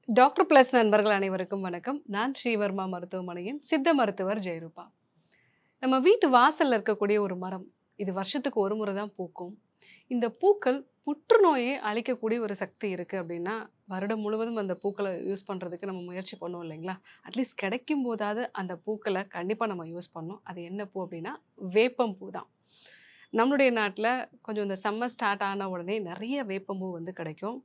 Doctor plus நண்பர்கள் அனைவருக்கும் வணக்கம். நான் ஸ்ரீவர்மா மருத்துவமனையின் சித்த மருத்துவர் ஜெயரூபா. நம்ம வீட்டு வாசல்ல இருக்கக்கூடிய ஒரு மரம். இது வருஷத்துக்கு ஒரு முறை தான் பூக்கும். இந்த பூக்கள் புற்றுநோயை அழிக்கக்கூடிய ஒரு சக்தி இருக்கு அப்படின்னா, வருடம் முழுவதும் அந்த பூக்கள யூஸ் பண்றதுக்கு நம்ம முயற்சி பண்ணுவோம் இல்லைங்களா? அட்லீஸ்ட் கிடைக்கும் போதாவது அந்த பூக்கள கண்டிப்பா நம்ம யூஸ் பண்ணணும். அது என்ன பூ அப்படின்னா, வேப்பம் பூ தான். நம்மளுடைய நாட்ல கொஞ்சம் இந்த சம்மர் ஸ்டார்ட் ஆன உடனே நெறைய வேப்பம்பூ வந்து கிடைக்கும்.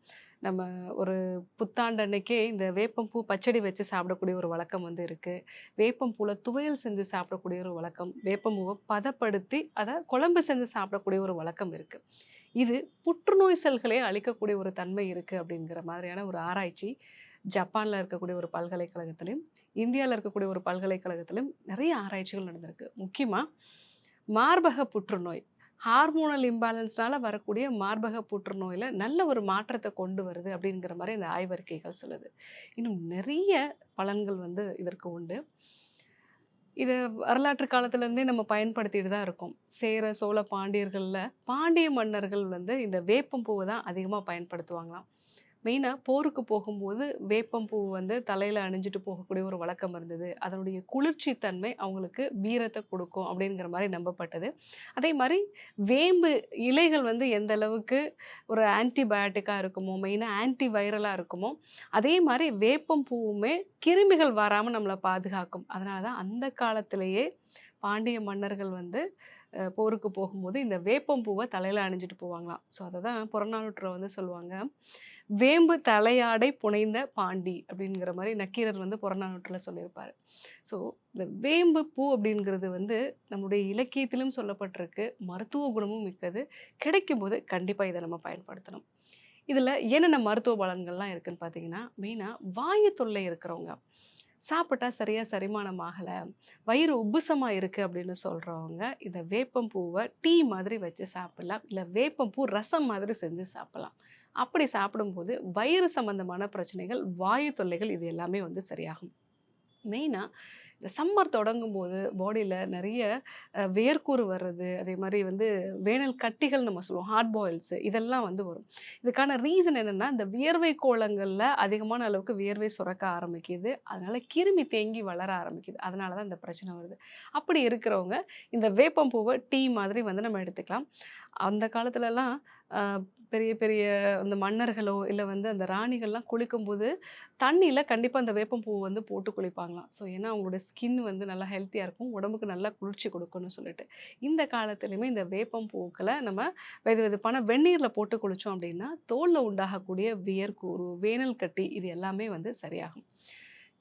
நம்ம ஒரு புத்தாண்டு அன்னைக்கே இந்த வேப்பம்பூ பச்சடி வச்சு சாப்பிடக்கூடிய ஒரு வழக்கம் வந்து இருக்கு. வேப்பம்பூல துவையல் செஞ்சு சாப்பிடக்கூடிய ஒரு வழக்கம், வேப்பம்பூவ பதப்படுத்தி அத குழம்பு செஞ்சு சாப்பிடக்கூடிய ஒரு வழக்கம் இருக்கு. இது புற்றுநோய் செல்களை அழிக்கக்கூடிய ஒரு தன்மை இருக்கு அப்படிங்கிற மாதிரியான ஒரு ஆராய்ச்சி ஜப்பான்ல இருக்கக்கூடிய ஒரு பல்கலைக்கழகத்திலும், இந்தியால இருக்கக்கூடிய ஒரு பல்கலைக்கழகத்திலும் நெறைய ஆராய்ச்சிகள் நடந்திருக்கு. முக்கியமா மார்பக புற்றுநோய். ஹார்மோனல் இம்பேலன்ஸ்னால வரக்கூடிய மார்பக புற்றுநோயில நல்ல ஒரு மாற்றத்த கொண்டு வருது அப்படிங்கிற மாரி இந்த ஆய்வறிக்கைகள் சொல்லுது. இன்னும் நெறைய பலன்கள் வந்து இதற்கு உண்டு. இத வரலாற்று காலத்துலேருந்தே நம்ம பயன்படுத்திட்டு தான் இருக்கோம். சேர, சோழ, பாண்டியர்கள்ல பாண்டிய மன்னர்கள் வந்து இந்த வேப்பம் பூவ தான் அதிகமா பயன்படுத்துவாங்களாம். மெயினா போருக்கு போகும்போது வேப்பம்பூ வந்து தலையில அணிஞ்சுட்டு போகக்கூடிய ஒரு வழக்கம் இருந்தது. அதனுடைய குளிர்ச்சி தன்மை அவங்களுக்கு வீரத்த குடுக்கும் அப்படிங்கிற மாரி நம்பப்பட்டது. அதே மாரி வேம்பு இலைகள் வந்து எந்த அளவுக்கு ஒரு ஆன்டிபயாட்டிக்கா இருக்குமோ, மெயினா ஆன்டி வைரலா இருக்குமோ, அதே மாரி வேப்பம் பூவுமே கிருமிகள் வராம நம்மள பாதுகாக்கும். அதனால தான் அந்த காலத்திலேயே பாண்டிய மன்னர்கள் வந்து போருக்கு போகும்போது இந்த வேப்பம் பூவ தலையில அணிஞ்சுட்டு போவாங்களாம். ஸோ அததான் புறநானூற்றுல வந்து சொல்லுவாங்க. "வேம்பு தலையாடை புனைந்த பாண்டி" அப்படிங்கிற மாரி நக்கீரர் வந்து புறநானூற்றுல சொல்லியிருப்பாரு. ஸோ இந்த வேம்பு பூ அப்படிங்கிறது வந்து நம்முடைய இலக்கியத்திலும் சொல்லப்பட்டிருக்கு. மருத்துவ குணமும் மிக்கது. கிடைக்கும்போது கண்டிப்பா இத நம்ம பயன்படுத்தணும். இதுல என்னென்ன மருத்துவ பலன்கள்லாம் இருக்குன்னு பார்த்தீங்கன்னா, மெயினா வாயு தொல்லை இருக்கிறவங்க, சாப்பிட்டா சரியா செரிமானம் ஆகல, வயிறு உப்புசமா இருக்கு அப்படின்னு சொல்றவங்க, இந்த வேப்பம் பூவ டீ மாதிரி வச்சு சாப்பிடலாம். இல்ல வேப்பம்பூ ரசம் மாதிரி செஞ்சு சாப்பிடலாம். அப்படி சாப்பிடும்போது வயிறு சம்பந்தமான பிரச்சனைகள், வாயு தொல்லைகள் இது எல்லாமே வந்து சரியாகும். மெயினா இந்த சம்மர் தொடங்கும்போது பாடியில நெறைய வேர்க்கூறு வர்றது, அதே மாரி வந்து வேனல் கட்டிகள் நம்ம சொல்லுவோம். ஹார்ட் பாயில்ஸ் இதெல்லாம் வந்து வரும். இதுக்கான ரீசன் என்னன்னா, இந்த வியர்வை கோளங்கள்ல அதிகமான அளவுக்கு வியர்வை சுரக்க ஆரம்பிக்குது. அதனால கிருமி தேங்கி வளர ஆரம்பிக்குது. அதனால தான் இந்த பிரச்சனை வருது. அப்படி இருக்கிறவங்க இந்த வேப்பம் பூவ டீ மாதிரி வந்து நம்ம எடுத்துக்கலாம். அந்த காலத்துலலாம் அ பெரிய பெரிய அந்த மன்னர்களோ, இல்ல வந்து அந்த ராணிகள்லாம் குளிக்கும்போது, தண்ணீல கண்டிப்பா அந்த வேப்பம் பூ வந்து போட்டு குளிப்பாங்களாம். ஸோ ஏன்னா அவங்களோட ஸ்கின் வந்து நல்லா ஹெல்த்தியா இருக்கும். உடம்புக்கு நல்லா குளிர்ச்சி குடுக்கும்னு சொல்லிட்டு. இந்த காலத்திலயுமே இந்த வேப்பம் பூக்கள நம்ம வெதுவெதுப்பான வெந்நீர்ல போட்டு குளிச்சோம் அப்டின்னா, தோல்ல உண்டாகக்கூடிய வியர்க்கூறு, வேனல் கட்டி இது எல்லாமே வந்து சரியாகும்.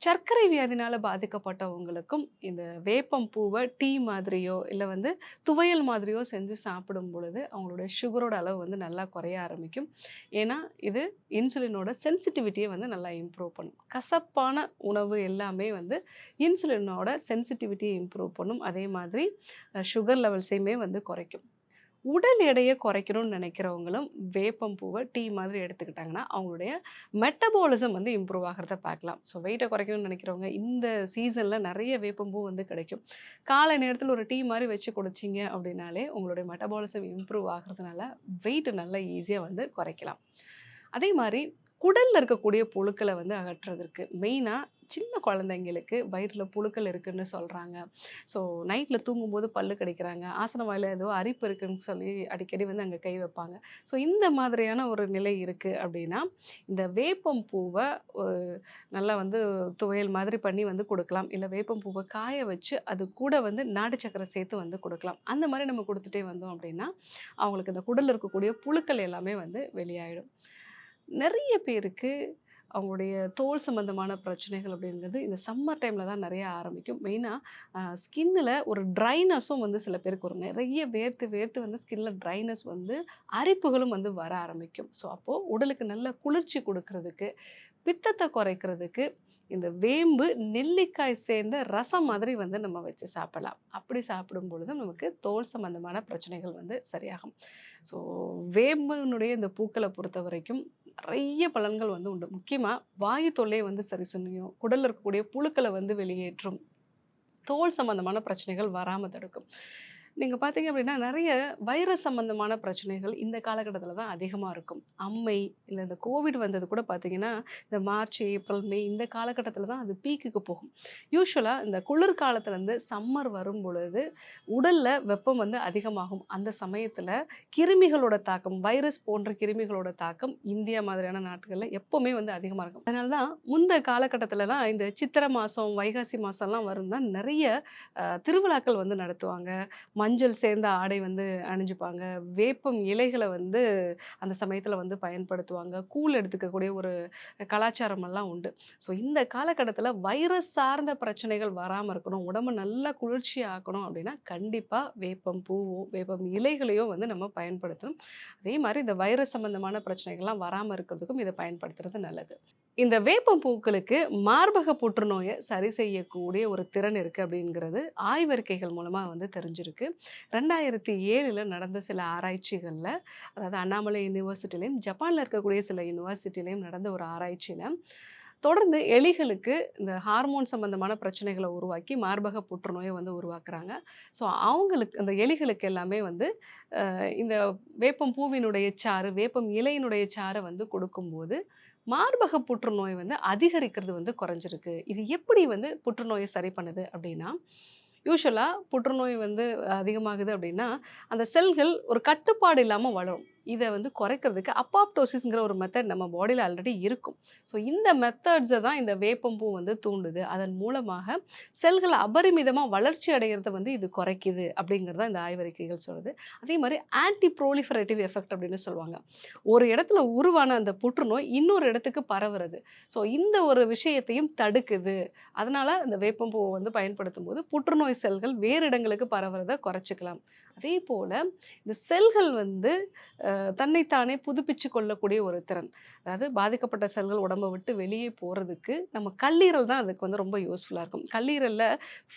சர்க்கரை வியாதினால பாதிக்கப்பட்டவங்களுக்கும் இந்த வேப்பம் பூவ டீ மாதிரியோ, இல்ல வந்து துவையல் மாதிரியோ செஞ்சு சாப்பிடும் பொழுது, அவங்களுடைய சுகரோட அளவு வந்து நல்லா குறைய ஆரம்பிக்கும். ஏன்னா, இது இன்சுலினோட சென்சிட்டிவிட்டிய வந்து நல்லா இம்ப்ரூவ் பண்ணும். கசப்பான உணவு எல்லாமே வந்து இன்சுலினோட சென்சிட்டிவிட்டிய இம்ப்ரூவ் பண்ணும். அதே மாதிரி சுகர் லெவல்ஸையுமே வந்து குறைக்கும். உடல் எடைய குறைக்கணும்னு நினைக்கிறவங்களும் வேப்பம் பூவ டீ மாதிரி எடுத்துக்கிட்டாங்கன்னா, அவங்களுடைய மெட்டபாலிசம் வந்து இம்ப்ரூவ் ஆகுறத பார்க்கலாம். ஸோ வெயிட்ட குறைக்கணும்னு நினைக்கிறவங்க இந்த சீசன்ல நெறைய வேப்பம்பூ வந்து கிடைக்கும். காலை நேரத்தில ஒரு டீ மாரி வச்சு குடிச்சீங்க அப்படின்னாலே, உங்களுடைய மெட்டபாலிசம் இம்ப்ரூவ் ஆகுறதுனால வெயிட் நல்லா ஈஸியா வந்து குறைக்கலாம். அதே மாரி குடல்ல இருக்கக்கூடிய புழுக்கள வந்து அகற்றுறதற்கு மெயினா சின்ன குழந்தைங்களுக்கு வயிறுல புழுக்கள் இருக்குன்னு சொல்றாங்க. ஸோ நைட்ல தூங்கும்போது பல்லு கடிக்கிறாங்க. ஆசன வாயில ஏதோ அரிப்பு இருக்குன்னு சொல்லி அடிக்கடி வந்து அங்க கை வைப்பாங்க. ஸோ இந்த மாதிரியான ஒரு நிலை இருக்கு அப்படின்னா, இந்த வேப்பம் பூவ ஒரு நல்லா வந்து துவையல் மாதிரி பண்ணி வந்து குடுக்கலாம். இல்ல வேப்பம் பூவ காய வச்சு அது கூட வந்து நாட்டு சர்க்கரை சேர்த்து வந்து குடுக்கலாம். அந்த மாரி நம்ம குடுத்துட்டே வந்தோம் அப்படின்னா, அவங்களுக்கு இந்த குடல்ல இருக்கக்கூடிய புழுக்கள் எல்லாமே வந்து வெளியாயிடும். நெறைய பேருக்கு அவங்களுடைய தோல் சம்பந்தமான பிரச்சனைகள் அப்படிங்கிறது இந்த சம்மர் டைம்ல தான் நெறைய ஆரம்பிக்கும். மெயினா ஸ்கின்னுல ஒரு ட்ரைனஸும் வந்து சில பேருக்கு வரும். நெறைய வேர்த்து வேர்த்து வந்து ஸ்கின்ல ட்ரைனஸ் வந்து அரிப்புகளும் வந்து வர ஆரம்பிக்கும். ஸோ அப்போ உடலுக்கு நல்ல குளிர்ச்சி குடுக்குறதுக்கு, பித்தத்த குறைக்கிறதுக்கு இந்த வேம்பு, நெல்லிக்காய் சேர்ந்த ரசம் மாதிரி வந்து நம்ம வச்சு சாப்பிடலாம். அப்படி சாப்பிடும் பொழுது நமக்கு தோல் சம்பந்தமான பிரச்சனைகள் வந்து சரியாகும். ஸோ வேம்பினுடைய இந்த பூக்கள பொறுத்தவரைக்கும் நெறைய பலன்கள் வந்து உண்டு. முக்கியமா வாயு தொல்லைய வந்து சரி செய்யும். குடல்ல இருக்கக்கூடிய புழுக்கள வந்து வெளியேற்றும். தோல் சம்பந்தமான பிரச்சனைகள் வராம தடுக்கும். நீங்க பார்த்தீங்க அப்படின்னா, நெறைய வைரஸ் சம்மந்தமான பிரச்சனைகள் இந்த காலகட்டத்தில தான் அதிகமா இருக்கும். அம்மை, இல்ல இந்த கோவிட் வந்தது கூட பார்த்தீங்கன்னா, இந்த மார்ச், ஏப்ரல், மே இந்த காலகட்டத்தில தான் அது பீக்குக்கு போகும். யூசுவலா இந்த குளிர்காலத்திலருந்து சம்மர் வரும்பொழுது, உடல்ல வெப்பம் வந்து அதிகமாகும். அந்த சமயத்தில கிருமிகளோட தாக்கம், வைரஸ் போன்ற கிருமிகளோட தாக்கம் இந்தியா மாதிரியான நாட்டுகள்ல எப்பவுமே வந்து அதிகமா இருக்கும். அதனால தான் முந்த காலகட்டத்திலலாம் இந்த சித்திரை மாசம், வைகாசி மாசம்லாம் வரும்னா நெறைய திருவிழாக்கள் வந்து நடத்துவாங்க. மஞ்சள் சேர்ந்த ஆடை வந்து அணிஞ்சுப்பாங்க. வேப்பம் இலைகள வந்து அந்த சமயத்தில வந்து பயன்படுத்துவாங்க. கூழ் எடுத்துக்கக்கூடிய ஒரு கலாச்சாரமெல்லாம் உண்டு. ஸோ இந்த காலகட்டத்தில வைரஸ் சார்ந்த பிரச்சனைகள் வராம இருக்கணும், உடம்ப நல்லா குளிர்ச்சியா ஆக்கணும் அப்படின்னா, கண்டிப்பா வேப்பம் பூவோ, வேப்பம் இலைகளையோ வந்து நம்ம பயன்படுத்தணும். அதே மாரி இந்த வைரஸ் சம்மந்தமான பிரச்சனைகள்லாம் வராம இருக்கிறதுக்கும் இத பயன்படுத்துறது நல்லது. இந்த வேப்பம் பூக்களுக்கு மார்பக புற்றுநோய சரி செய்யக்கூடிய ஒரு திறன் இருக்கு அப்படிங்கிறது ஆய்வறிக்கைகள் மூலமா வந்து தெரிஞ்சிருக்கு. 2007ல நடந்த சில ஆராய்ச்சிகள்ல, அதாவது அண்ணாமலை யுனிவர்சிட்டிலயும், ஜப்பான்ல இருக்கக்கூடிய சில யுனிவர்சிட்டிலயும் நடந்த ஒரு ஆராய்ச்சியில, தொடர்ந்து எலிகளுக்கு இந்த ஹார்மோன் சம்பந்தமான பிரச்சனைகள உருவாக்கி, மார்பக புற்றுநோய வந்து உருவாக்குறாங்க. ஸோ அவங்களுக்கு அந்த எலிகளுக்கு எல்லாமே வந்து இந்த வேப்பம் பூவினுடைய சாறு, வேப்பம் இலையினுடைய சாற வந்து கொடுக்கும்போது, மார்பக புற்றுநோய் வந்து அதிகரிக்கிறது வந்து குறைஞ்சிருக்கு. இது எப்படி வந்து புற்றுநோய சரி பண்ணுது அப்படின்னா, யூசுவலா புற்றுநோய் வந்து அதிகமாகுது அப்படின்னா, அந்த செல்கள் ஒரு கட்டுப்பாடு இல்லாம வளரும். இத வந்து குறைக்கிறதுக்கு அப்பாப்டோசிஸ்ங்கிற ஒரு மெத்தட் நம்ம பாடியில ஆல்ரெடி இருக்கும். ஸோ இந்த மெத்தட்ஸ தான் இந்த வேப்பம்பூ வந்து தூண்டுது. அதன் மூலமாக செல்கள் அபரிமிதமா வளர்ச்சி அடையறத வந்து இது குறைக்குது அப்படிங்கிறது தான் இந்த ஆய்வறிக்கைகள் சொல்லுது. அதே மாரி ஆன்டி புரோலிஃபரேட்டிவ் எஃபெக்ட் அப்படின்னு சொல்லுவாங்க. ஒரு இடத்துல உருவான அந்த புற்றுநோய் இன்னொரு இடத்துக்கு பரவுறது. ஸோ இந்த ஒரு விஷயத்தையும் தடுக்குது. அதனால இந்த வேப்பம்பூவ வந்து பயன்படுத்தும்போது புற்றுநோய் செல்கள் வேறு இடங்களுக்கு பரவுறத குறைச்சுக்கலாம். அதேபோல இந்த செல்கள் வந்து தன்னைத்தானே புதுப்பிச்சு கொள்ளக்கூடிய ஒரு திறன். அதாவது பாதிக்கப்பட்ட செல்கள் உடம்ப விட்டு வெளியே போறதுக்கு நம்ம கல்லீரல் தான் அதுக்கு வந்து ரொம்ப யூஸ்ஃபுல்லா இருக்கும். கல்லீரல்ல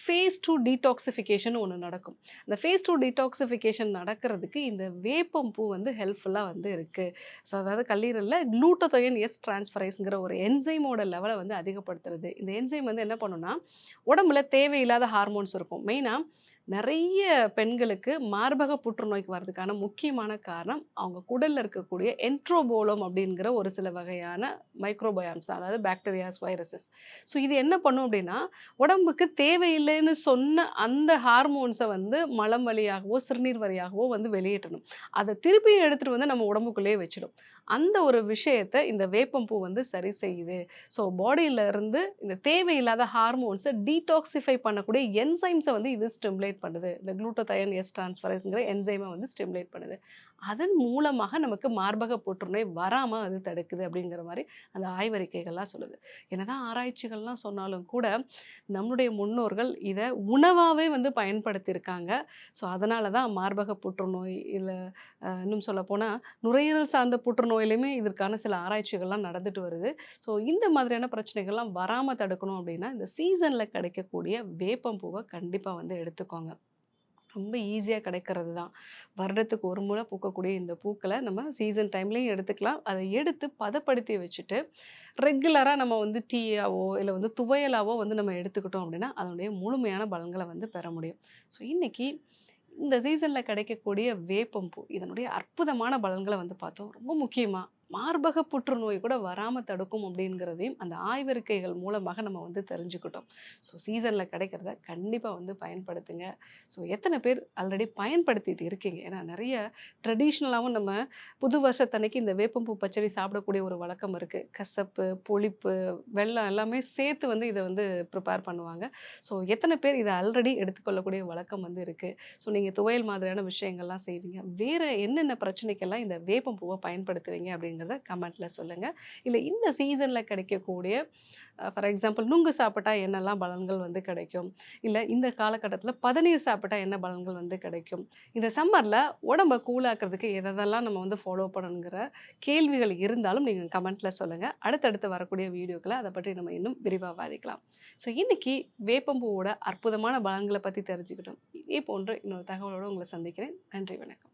ஃபேஸ் 2 டீடாக்சிஃபிகேஷன் ஒண்ணு நடக்கும். அந்த ஃபேஸ் 2 டீடாக்சிஃபிகேஷன் நடக்கிறதுக்கு இந்த வேப்பம் பூ வந்து ஹெல்ப்ஃபுல்லா வந்து இருக்கு. ஸோ அதாவது கல்லீரல்ல குளூட்டோதைன் எஸ் டிரான்ஸ்ஃபரேஸ்ங்கிற ஒரு என்சைமோட லெவல வந்து அதிகப்படுத்துறது. இந்த என்சைம் வந்து என்ன பண்ணும்னா, உடம்புல தேவையில்லாத ஹார்மோன்ஸ் இருக்கும். மெயினா நெறைய பெண்களுக்கு மார்பக புற்றுநோய்க்கு வரதுக்கான முக்கியமான காரணம், அவங்க குடல்ல இருக்கக்கூடிய என்ட்ரோபோலம் அப்படிங்கிற ஒரு சில வகையான மைக்ரோபயாம்ஸ் தான். அதாவது பாக்டீரியாஸ், வைரஸஸ். ஸோ இது என்ன பண்ணும் அப்படின்னா, உடம்புக்கு தேவையில்லைன்னு சொன்ன அந்த ஹார்மோன்ஸ வந்து மலம் வழியாகவோ, சிறுநீர் வழியாகவோ வந்து வெளியேற்றணும். அத திருப்பியும் எடுத்துட்டு வந்து நம்ம உடம்புக்குள்ளேயே வச்சுடும். அந்த ஒரு விஷயத்த இந்த வேப்பம்பூ வந்து சரி செய்யுது. ஸோ பாடியில இருந்து இந்த தேவையில்லாத ஹார்மோன்ஸ டீடாக்ஸிஃபை பண்ணக்கூடிய என்சைம்ஸ வந்து இது ஸ்டிமுலேட் பண்ணுது. இந்த குளூட்டோதைன் எஸ் டிரான்ஸ்ஃபரேஸ்ங்கிற என்சைம வந்து ஸ்டிமுலேட் பண்ணுது. அதன் மூலமாக நமக்கு மார்பக புற்றுநோய் வராம அது தடுக்குது அப்படிங்கிற மாரி அந்த ஆய்வறிக்கைகள்லாம் சொல்லுது. என்னதான் ஆராய்ச்சிகள்லாம் சொன்னாலும் கூட, நம்முடைய முன்னோர்கள் இத உணவாவே வந்து பயன்படுத்தியிருக்காங்க. ஸோ அதனால தான் மார்பக புற்றுநோய், இல்ல இன்னும் சொல்லப்போனா நுரையீரல் சார்ந்த புற்றுநோயிலயுமே இதற்கான சில ஆராய்ச்சிகள்லாம் நடந்துட்டு வருது. ஸோ இந்த மாதிரியான பிரச்சனைகள்லாம் வராம தடுக்கணும் அப்படின்னா, இந்த சீசன்ல கிடைக்கக்கூடிய வேப்பம்பூவ கண்டிப்பா வந்து எடுத்துக்கோங்க. ரொம்ப ஈஸியா கிடைக்கிறது தான். வருடத்துக்கு ஒரு முறை பூக்கக்கூடிய இந்த பூக்கள நம்ம சீசன் டைம்லயும் எடுத்துக்கலாம். அத எடுத்து பதப்படுத்தி வச்சுட்டு, ரெகுலரா நம்ம வந்து டீயாவோ, இல்ல வந்து துவையலாவோ வந்து நம்ம எடுத்துக்கிட்டோம் அப்படின்னா, அதனுடைய முழுமையான பலன்கள வந்து பெற முடியும். ஸோ இன்னைக்கு இந்த சீசன்ல கிடைக்கக்கூடிய வேப்பம்பூ, இதனுடைய அற்புதமான பலன்கள வந்து பார்த்தோம். ரொம்ப முக்கியமா, மார்பக புற்றுநோய் கூட வராம தடுக்கும் அப்படிங்கிறதையும் அந்த ஆய்வறிக்கைகள் மூலமாக நம்ம வந்து தெரிஞ்சுக்கிட்டோம். ஸோ சீசன்ல கிடைக்கிறத கண்டிப்பா வந்து பயன்படுத்துங்க. ஸோ எத்தன பேர் ஆல்ரெடி பயன்படுத்திட்டு இருக்கீங்க? ஏன்னா நெறைய ட்ரெடிஷ்னலாவும் நம்ம புது வருஷத்தன்னைக்கு இந்த வேப்பம்பூ பச்சடி சாப்பிடக்கூடிய ஒரு வழக்கம் இருக்கு. கசப்பு, புளிப்பு, வெல்லம் எல்லாமே சேர்த்து வந்து இத வந்து ப்ரிப்பேர் பண்ணுவாங்க. ஸோ எத்தன பேர் இத ஆல்ரெடி எடுத்துக்கொள்ளக்கூடிய வழக்கம் வந்து இருக்கு? ஸோ நீங்க துவையல் மாதிரியான விஷயங்கள்லாம் செய்வீங்க. வேற என்னென்ன பிரச்சனைக்கெல்லாம் இந்த வேப்பம் பூவ பயன்படுத்துவீங்க அப்படிங்கிறத கமெண்ட்ல சொல்லுங்க. இல்ல இந்த சீசன்ல கிடைக்கக்கூடிய ஃபார் எக்ஸாம்பிள் நுங்கு சாப்பிட்டா என்னெல்லாம் பலன்கள் வந்து கிடைக்கும்? இல்ல இந்த காலகட்டத்தில பதநீர் சாப்பிட்டா என்ன பலன்கள் வந்து கிடைக்கும்? இந்த சம்மர்ல உடம்ப கூலாக்குறதுக்கு எதெல்லாம் நம்ம வந்து ஃபாலோ பண்ணணுங்கிற கேள்விகள் இருந்தாலும் நீங்க கமெண்ட்ல சொல்லுங்க. அடுத்தடுத்து வரக்கூடிய வீடியோக்கள அத பற்றி நம்ம இன்னும் விரிவா விவாதிக்கலாம். ஸோ இன்னைக்கு வேப்பம்பூவோட அற்புதமான பலன்கள பத்தி தெரிஞ்சுக்கிட்டோம். இதே போன்ற இன்னொரு தகவலோட உங்கள சந்திக்கிறேன். நன்றி, வணக்கம்.